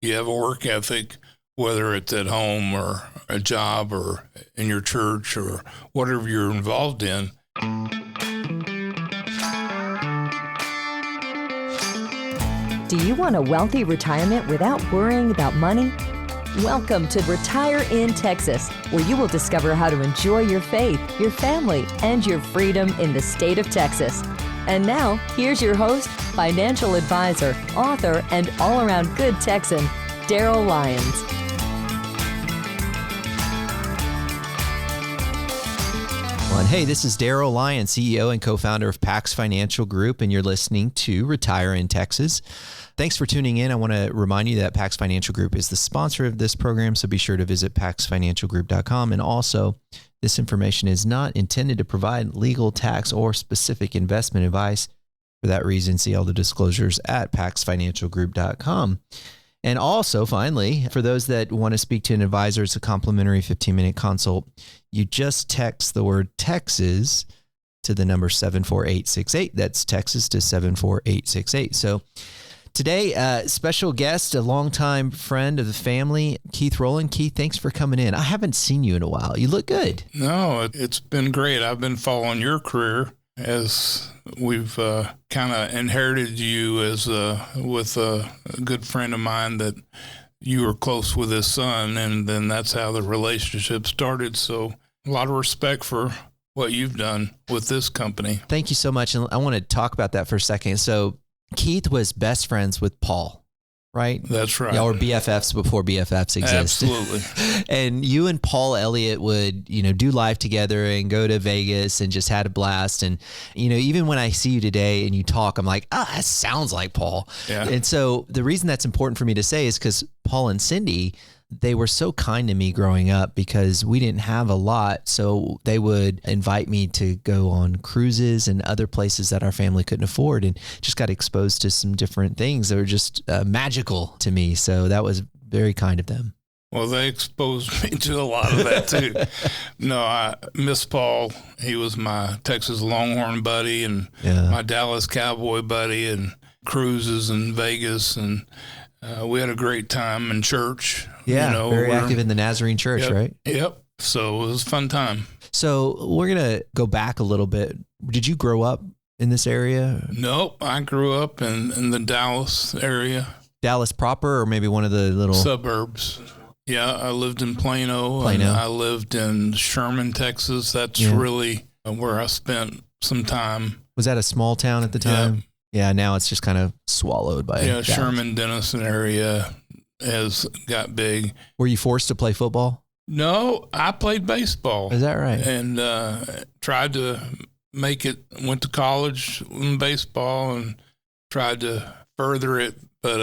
you have a work ethic, whether it's at home or a job or in your church or whatever you're involved in. Do you want a wealthy retirement without worrying about money? Welcome to Retire in Texas, where you will discover how to enjoy your faith, your family, and your freedom in the state of Texas. And now, here's your host, financial advisor, author, and all-around good Texan, Daryl Lyons. Hey, this is Daryl Lyons, CEO and co-founder of Pax Financial Group, and you're listening to Retire in Texas. Thanks for tuning in. I want to remind you that Pax Financial Group is the sponsor of this program, so be sure to visit paxfinancialgroup.com. And also, this information is not intended to provide legal, tax, or specific investment advice. For that reason, see all the disclosures at paxfinancialgroup.com. And also, finally, for those that want to speak to an advisor, it's a complimentary 15-minute consult. You just text the word Texas to the number 74868. That's Texas to 74868. So today, special guest, a longtime friend of the family, Keith Roland. Keith, thanks for coming in. I haven't seen you in a while. You look good. No, it's been great. I've been following your career as we've kind of inherited you as with a good friend of mine that you were close with his son, and then that's how the relationship started. So a lot of respect for what you've done with this company. Thank you so much. And I want to talk about that for a second. So Keith was best friends with Paul, right? That's right. Y'all were BFFs before BFFs existed. Absolutely. And you and Paul Elliott would, do life together and go to Vegas and just had a blast. And, even when I see you today and you talk, I'm like, that sounds like Paul. Yeah. And so the reason that's important for me to say is because Paul and Cindy, they were so kind to me growing up because we didn't have a lot. So they would invite me to go on cruises and other places that our family couldn't afford, and just got exposed to some different things that were just magical to me. So that was very kind of them. Well, they exposed me to a lot of that too. No, I miss Paul. He was my Texas Longhorn buddy and my Dallas Cowboy buddy, and cruises in Vegas, and we had a great time in church. Yeah, very active in the Nazarene church, right? Yep. So it was a fun time. So we're going to go back a little bit. Did you grow up in this area? Nope. I grew up in the Dallas area. Dallas proper, or maybe one of the little suburbs? Yeah, I lived in Plano. And I lived in Sherman, Texas. That's really where I spent some time. Was that a small town at the time? Yeah, now it's just kind of swallowed by Dallas. Sherman, Denison area has got big. Were you forced to play football? No, I played baseball. Is that right? And tried to make it, went to college in baseball and tried to further it, but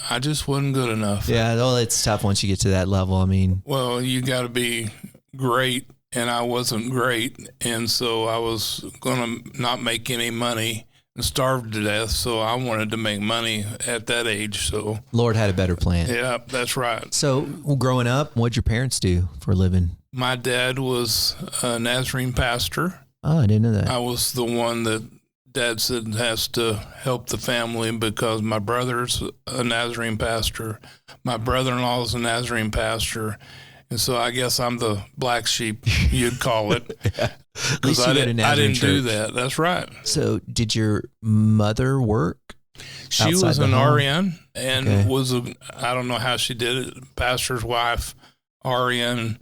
I just wasn't good enough. Yeah, well, it's tough once you get to that level. I mean, well, you got to be great, and I wasn't great, and so I was going to not make any money and starved to death, so I wanted to make money at that age. So Lord had a better plan. Yeah, that's right. So growing up, what'd your parents do for a living? My dad was a Nazarene pastor. Oh, I didn't know that. I was the one that Dad said has to help the family because my brother's a Nazarene pastor. My brother-in-law is a Nazarene pastor. And so I guess I'm the black sheep, you'd call it. Because I didn't do that. That's right. So did your mother work? She was an RN and was I don't know how she did it, pastor's wife, RN,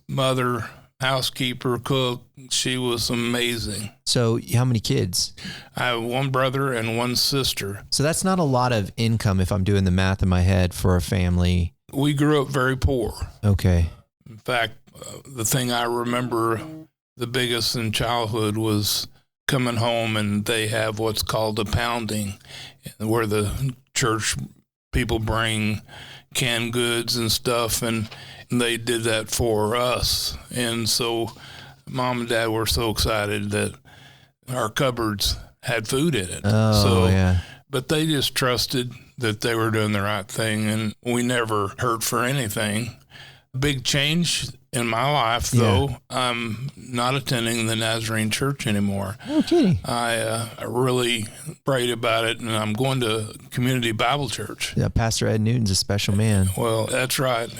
mother, housekeeper, cook. She was amazing. So how many kids? I have one brother and one sister. So that's not a lot of income if I'm doing the math in my head for a family. We grew up very poor. Okay. In fact, the thing I remember the biggest in childhood was coming home and they have what's called a pounding, where the church people bring canned goods and stuff, and they did that for us. And so Mom and Dad were so excited that our cupboards had food in it. But they just trusted that they were doing the right thing, and we never hurt for anything. Big change in my life, though, I'm not attending the Nazarene Church anymore. No kidding. I really prayed about it, and I'm going to Community Bible Church. Yeah, Pastor Ed Newton's a special man. Well, that's right.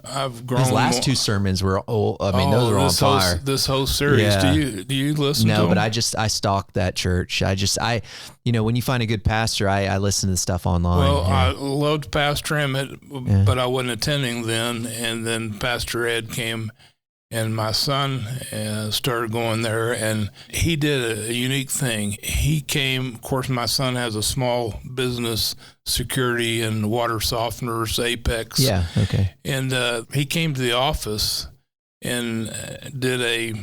I've grown. His last two sermons were, those are on fire. This whole series. Yeah. Do you listen to them? No, but I stalked that church. When you find a good pastor, I listen to the stuff online. Well, I loved Pastor Emmett, but I wasn't attending then. And then Pastor Ed came, and my son started going there, and he did a unique thing. He came, of course, my son has a small business, security and water softeners, Apex. Yeah, okay. And he came to the office and did a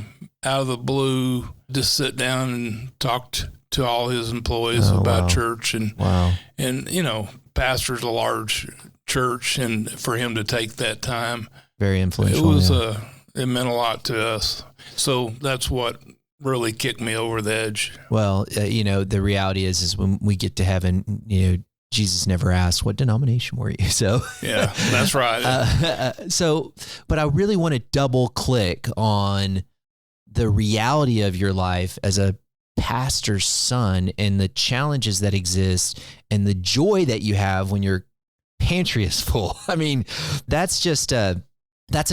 out of the blue, just sit down and talked to all his employees about church. And, pastor's a large church, and for him to take that time, very influential. It meant a lot to us. So that's what really kicked me over the edge. Well, the reality is when we get to heaven, Jesus never asked, what denomination were you? So yeah, that's right. But I really want to double click on the reality of your life as a pastor's son and the challenges that exist and the joy that you have when your pantry is full. I mean, that's an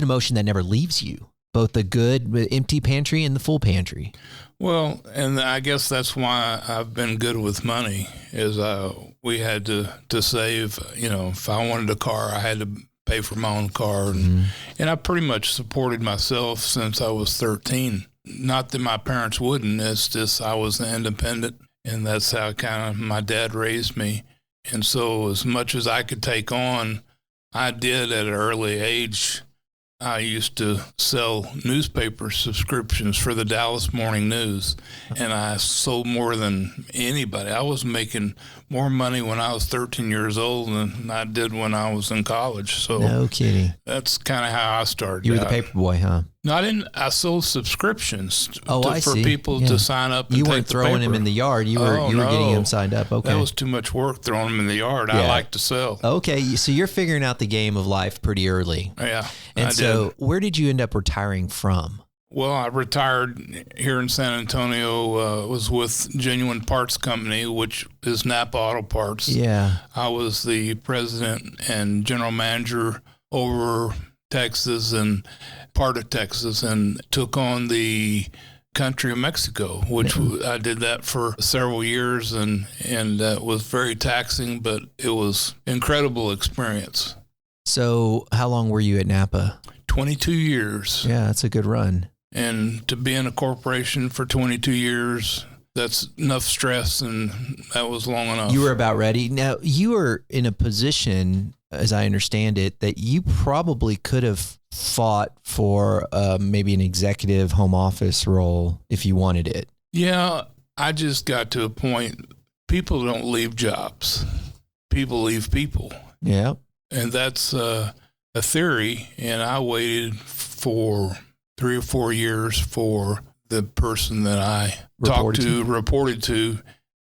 emotion that never leaves you, both the good empty pantry and the full pantry. Well, and I guess that's why I've been good with money is we had to save, if I wanted a car, I had to pay for my own car. And I pretty much supported myself since I was 13. Not that my parents wouldn't, it's just I was independent, and that's how kind of my dad raised me. And so as much as I could take on, I did at an early age. I used to sell newspaper subscriptions for the Dallas Morning News, and I sold more than anybody. I was making more money when I was 13 years old than I did when I was in college. So no kidding. That's kind of how I started. You were the paper boy, huh? No, I sold subscriptions for people to sign up. And you weren't throwing them in the yard. You were getting them signed up. Okay, that was too much work throwing them in the yard. I like to sell. Okay, so you're figuring out the game of life pretty early. Yeah, and so where did you end up retiring from? Well, I retired here in San Antonio. Was with Genuine Parts Company, which is Napa Auto Parts. Yeah, I was the president and general manager over Texas and part of Texas, and took on the country of Mexico, which I did that for several years, and it was very taxing, but it was incredible experience. So how long were you at Napa? 22 years. Yeah, that's a good run. And to be in a corporation for 22 years, that's enough stress, and that was long enough. You were about ready. Now, you were in a position, as I understand it, that you probably could have fought for maybe an executive home office role if you wanted it. Yeah, I just got to a point, people don't leave jobs. People leave people. Yeah. And that's a theory, and I waited for 3 or 4 years for the person that I reported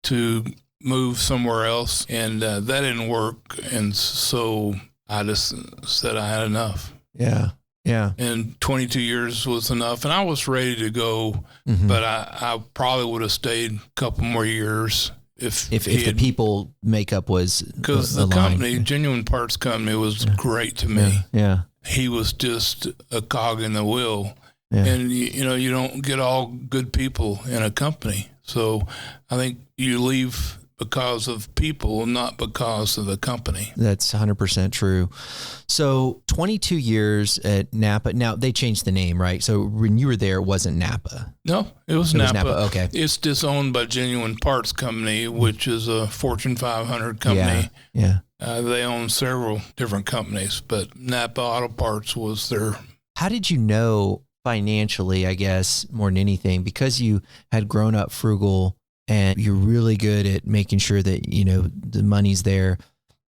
to move somewhere else, and that didn't work, and so I just said I had enough. Yeah. And 22 years was enough, and I was ready to go, but I probably would have stayed a couple more years if the people makeup was because the company, Genuine Parts Company, was great to me. Yeah. He was just a cog in the wheel. Yeah. And, you don't get all good people in a company. So I think you leave because of people, not because of the company. That's 100% true. So 22 years at Napa. Now, they changed the name, right? So when you were there, it wasn't Napa. No, it was Napa. Okay. It's just owned by Genuine Parts Company, which is a Fortune 500 company. Yeah. They own several different companies, but Napa Auto Parts was their... How did you know financially, I guess, more than anything, because you had grown up frugal and you're really good at making sure that, the money's there.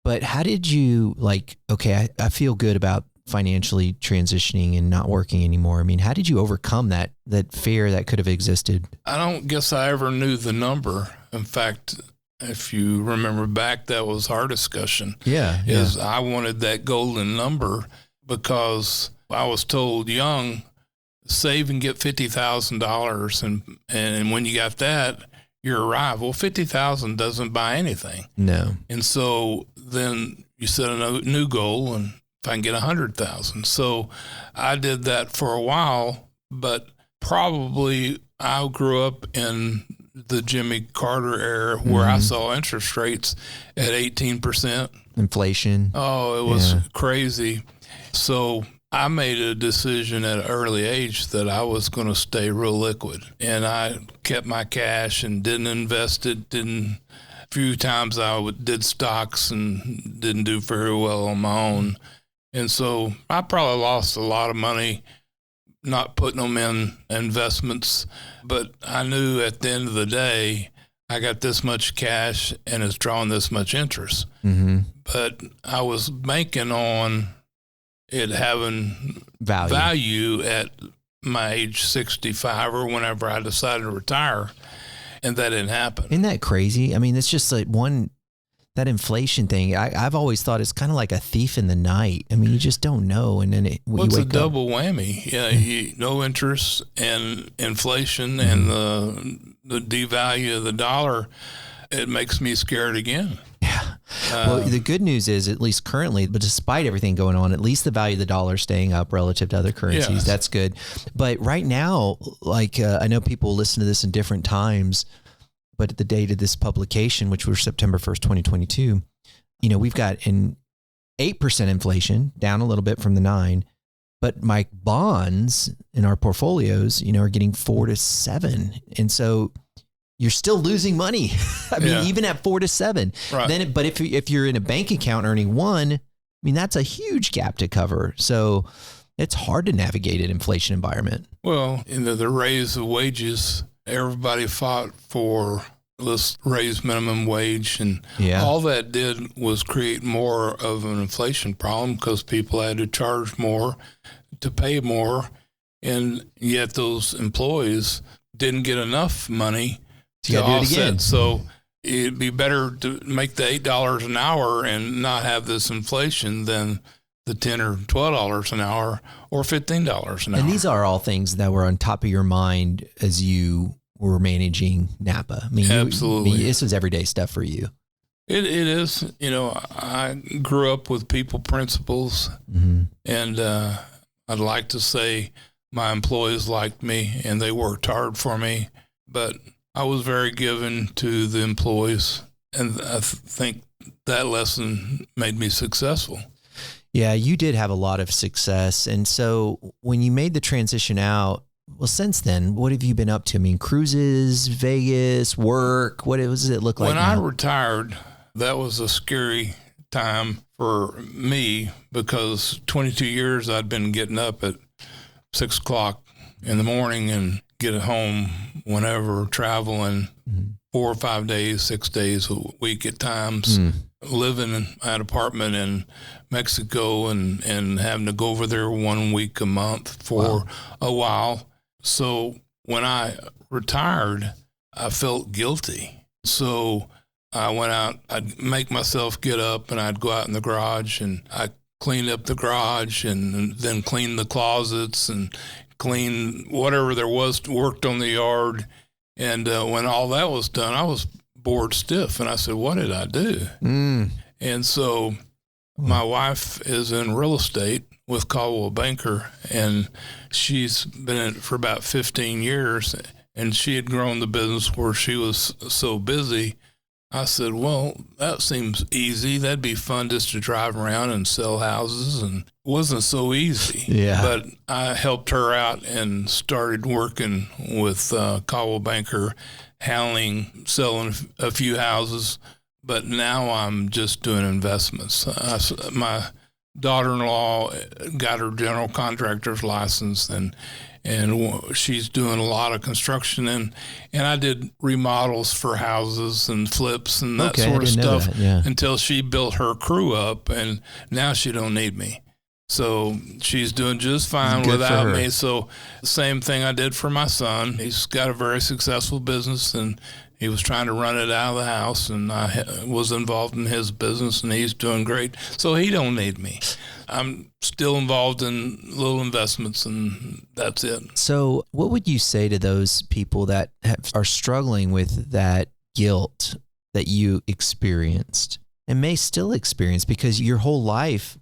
But how did you I feel good about financially transitioning and not working anymore? I mean, how did you overcome that fear that could have existed? I don't guess I ever knew the number. In fact, if you remember back, that was our discussion. Yeah. I wanted that golden number because I was told young, save and get $50,000. And when you got that, you're arrived. Well, $50,000 doesn't buy anything. No. And so then you set a new goal, and if I can get 100,000. So I did that for a while, but probably I grew up in the Jimmy Carter era where I saw interest rates at 18%. Inflation. Oh, it was crazy. So I made a decision at an early age that I was going to stay real liquid, and I kept my cash and didn't invest it. A few times I did stocks and didn't do very well on my own. And so I probably lost a lot of money not putting them in investments, but I knew at the end of the day, I got this much cash and it's drawing this much interest. Mm-hmm. But I was banking on it having value at my age 65 or whenever I decided to retire, and that didn't happen. Isn't that crazy? I mean, it's just like that inflation thing. I've always thought it's kind of like a thief in the night. I mean, you just don't know, and then it's a double whammy. Yeah, no interest and inflation and the devalue of the dollar. It makes me scared again. Yeah. Well, the good news is, at least currently, but despite everything going on, at least the value of the dollar is staying up relative to other currencies. Yes. That's good. But right now, like I know people listen to this in different times, but at the date of this publication, which was September 1st, 2022, we've got an 8% inflation, down a little bit from the 9%, but my bonds in our portfolios, are getting 4 to 7. And so you're still losing money. I mean, even at 4 to 7. Right. But if you're in a bank account earning 1, I mean, that's a huge gap to cover. So it's hard to navigate an inflation environment. Well, in the raise of wages, everybody fought for let's raise minimum wage, and all that did was create more of an inflation problem because people had to charge more to pay more, and yet those employees didn't get enough money to offset. So it'd be better to make the $8 an hour and not have this inflation than the $10 or $12 an hour or $15 an hour. And these are all things that were on top of your mind as you were managing Napa. I mean, absolutely. This was everyday stuff for you. It is. I grew up with people principles, and I'd like to say my employees liked me and they worked hard for me, but I was very given to the employees, and I think that lesson made me successful. Yeah, you did have a lot of success. And so when you made the transition out, well, since then, what have you been up to? I mean, cruises, Vegas, work, what does it look like When now? I retired, that was a scary time for me because 22 years I'd been getting up at 6 o'clock in the morning and get home whenever, traveling 4 or 5 days, 6 days a week at times, living in an apartment in Mexico and having to go over there 1 week a month for a while. So when I retired, I felt guilty. So I went out, I'd make myself get up and I'd go out in the garage and I cleaned up the garage and then cleaned the closets and clean whatever there was, worked on the yard. And when all that was done, I was bored stiff. And I said, what did I do? And so my wife is in real estate with Caldwell Banker, and she's been in it for about 15 years. And she had grown the business where she was so busy. I said, well, that seems easy. That'd be fun just to drive around and sell houses. And it wasn't so easy. Yeah. But I helped her out and started working with Caldwell Banker, selling a few houses. But now I'm just doing investments. My daughter-in-law got her general contractor's license, and she's doing a lot of construction, and I did remodels for houses and flips and that sort of stuff until she built her crew up, and now she don't need me. So she's doing just fine without me. So the same thing I did for my son. He's got a very successful business, and he was trying to run it out of the house, and I was involved in his business, and he's doing great. So he don't need me. I'm still involved in little investments, and that's it. So what would you say to those people that are struggling with that guilt that you experienced and may still experience, because your whole life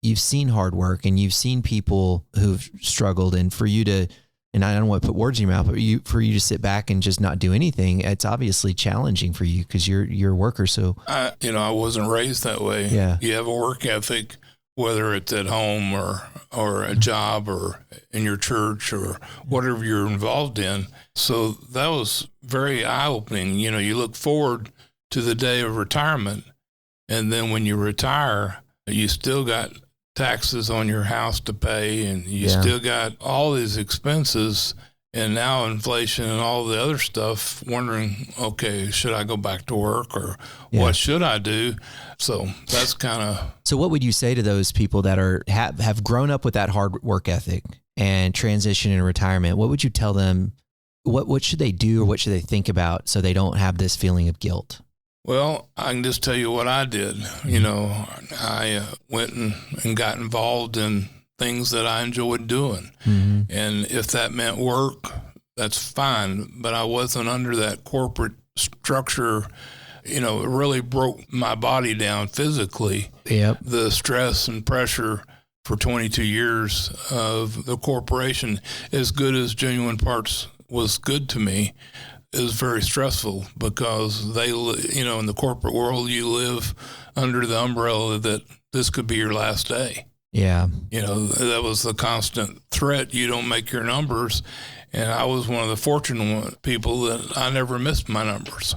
you've seen hard work and you've seen people who've struggled, and for you to, and I don't want to put words in your mouth, but for you to sit back and just not do anything, it's obviously challenging for you because you're a worker. So I wasn't raised that way. Yeah. You have a work ethic, whether it's at home or a job or in your church or whatever you're involved in. So that was very eye-opening. You look forward to the day of retirement, and then when you retire, you still got taxes on your house to pay, and you still got all these expenses, and now inflation and all the other stuff, wondering, okay, should I go back to work, or what should I do? So that's kind of... So what would you say to those people that have grown up with that hard work ethic and transition in retirement? What would you tell them? What should they do, or what should they think about so they don't have this feeling of guilt? Well, I can just tell you what I did. I went and got involved in things that I enjoyed doing. Mm-hmm. And if that meant work, that's fine. But I wasn't under that corporate structure. It really broke my body down physically. Yep. The stress and pressure for 22 years of the corporation, as good as Genuine Parts was good to me, is very stressful, because they, in the corporate world, you live under the umbrella that this could be your last day. Yeah. That was the constant threat. You don't make your numbers. And I was one of the fortunate people that I never missed my numbers.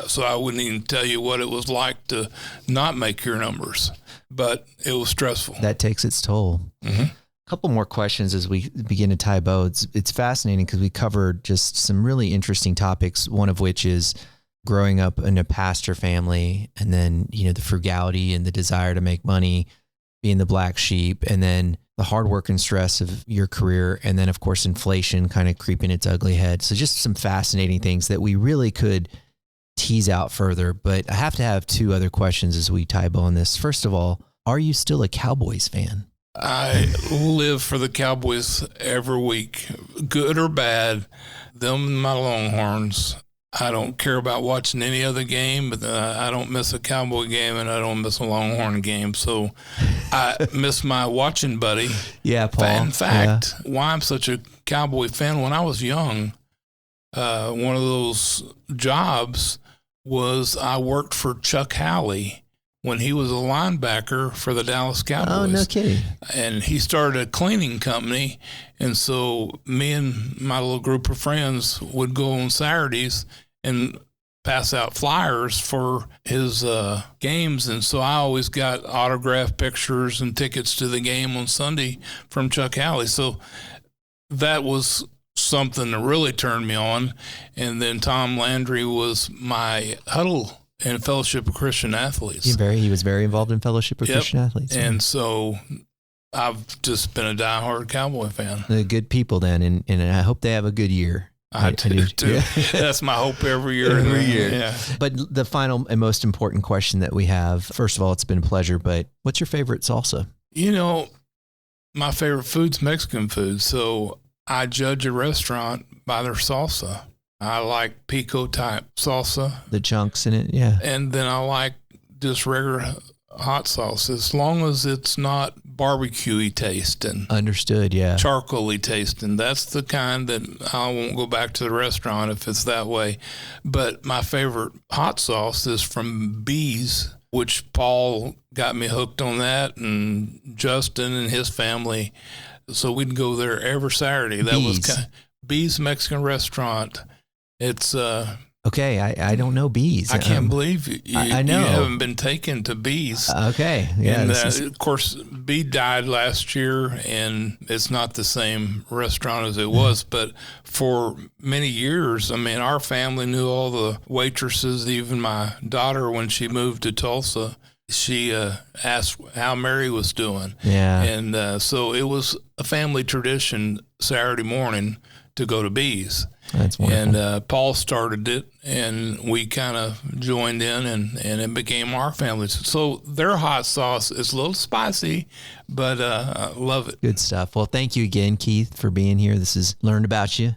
So I wouldn't even tell you what it was like to not make your numbers, but it was stressful. That takes its toll. Mm-hmm. Couple more questions as we begin to tie a bow. It's fascinating because we covered just some really interesting topics, one of which is growing up in a pastor family, and then, the frugality and the desire to make money, being the black sheep, and then the hard work and stress of your career, and then, of course, inflation kind of creeping its ugly head. So just some fascinating things that we really could tease out further. But I have to have two other questions as we tie a bow on this. First of all, are you still a Cowboys fan? I live for the Cowboys every week, good or bad. Them and my Longhorns. I don't care about watching any other game, but I don't miss a Cowboy game, and I don't miss a Longhorn game. So I miss my watching buddy. Yeah, Paul. In fact, why I'm such a Cowboy fan, when I was young, one of those jobs was I worked for Chuck Howley when he was a linebacker for the Dallas Cowboys. Oh, no kidding. And he started a cleaning company. And so me and my little group of friends would go on Saturdays and pass out flyers for his games. And so I always got autographed pictures and tickets to the game on Sunday from Chuck Howley. So that was something that really turned me on. And then Tom Landry was my huddle in Fellowship of Christian Athletes. He was very involved in Fellowship of Christian Athletes. And so I've just been a diehard Cowboy fan. They're good people then, and I hope they have a good year. I do too. Yeah. That's my hope every year. Every year. Yeah. But the final and most important question that we have, first of all, it's been a pleasure, but what's your favorite salsa? My favorite food's Mexican food. So I judge a restaurant by their salsa. I like pico type salsa. The chunks in it, yeah. And then I like just regular hot sauce, as long as it's not barbecue-y tasting. Understood, yeah. Charcoal-y tasting. That's the kind that I won't go back to the restaurant if it's that way. But my favorite hot sauce is from Bees, which Paul got me hooked on that, and Justin and his family. So we'd go there every Saturday. That was Bees Mexican restaurant. It's okay. I don't know Bees. I can't believe I know. You haven't been taken to Bees. Okay, yeah. And of course, Bee died last year, and it's not the same restaurant as it was. But for many years, our family knew all the waitresses. Even my daughter, when she moved to Tulsa, she asked how Mary was doing. Yeah, and so it was a family tradition Saturday morning to go to bees. That's wonderful. And Paul started it, and we kind of joined in, and it became our family. So their hot sauce is a little spicy, but I love it. Good stuff. Well, thank you again, Keith, for being here. This is learned about you.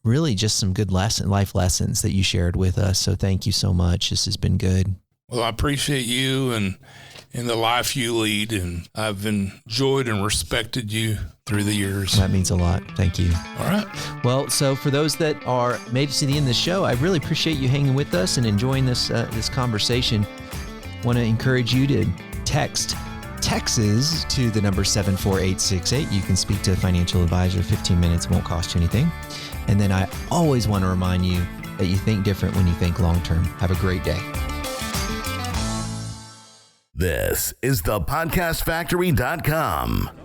Really just some good life lessons that you shared with us. So thank you so much. This has been good. Well, I appreciate you and the life you lead, and I've enjoyed and respected you through the years. That means a lot. Thank you. All right. Well, so for those that are made it to the end of the show, I really appreciate you hanging with us and enjoying this conversation. Want to encourage you to text Texas to the number 74868. You can speak to a financial advisor. 15 minutes won't cost you anything. And then I always want to remind you that you think different when you think long-term. Have a great day. This is the podcastfactory.com.